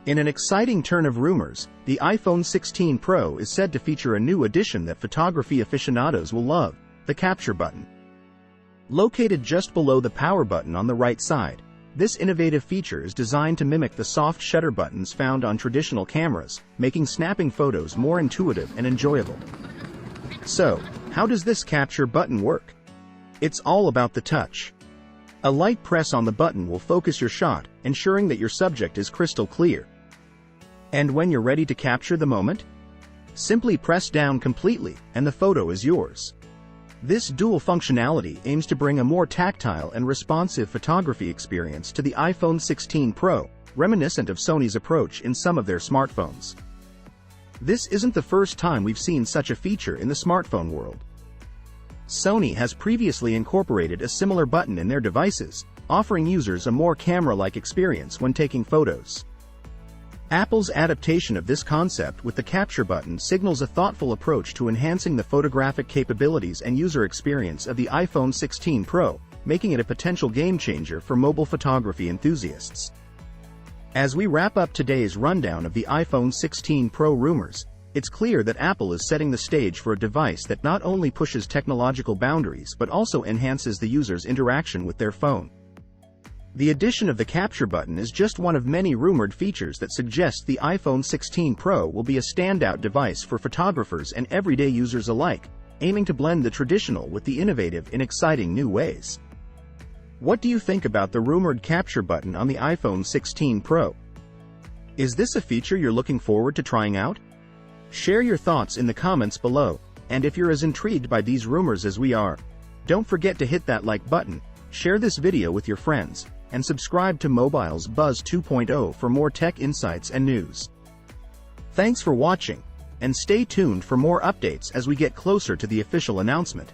In an exciting turn of rumors, the iPhone 16 Pro is said to feature a new addition that photography aficionados will love, the capture button. Located just below the power button on the right side, this innovative feature is designed to mimic the soft shutter buttons found on traditional cameras, making snapping photos more intuitive and enjoyable. So, how does this capture button work? It's all about the touch. A light press on the button will focus your shot, ensuring that your subject is crystal clear. And when you're ready to capture the moment, simply press down completely and the photo is yours. This dual functionality aims to bring a more tactile and responsive photography experience to the iPhone 16 Pro, reminiscent of Sony's approach in some of their smartphones. This isn't the first time we've seen such a feature in the smartphone world. Sony has previously incorporated a similar button in their devices, offering users a more camera-like experience when taking photos. Apple's adaptation of this concept with the capture button signals a thoughtful approach to enhancing the photographic capabilities and user experience of the iPhone 16 Pro, making it a potential game-changer for mobile photography enthusiasts. As we wrap up today's rundown of the iPhone 16 Pro rumors, it's clear that Apple is setting the stage for a device that not only pushes technological boundaries but also enhances the user's interaction with their phone. The addition of the capture button is just one of many rumored features that suggest the iPhone 16 Pro will be a standout device for photographers and everyday users alike, aiming to blend the traditional with the innovative in exciting new ways. What do you think about the rumored capture button on the iPhone 16 Pro? Is this a feature you're looking forward to trying out? Share your thoughts in the comments below, and if you're as intrigued by these rumors as we are, don't forget to hit that like button, share this video with your friends, and subscribe to Mobile's Buzz 2.0 for more tech insights and news. Thanks for watching, and stay tuned for more updates as we get closer to the official announcement.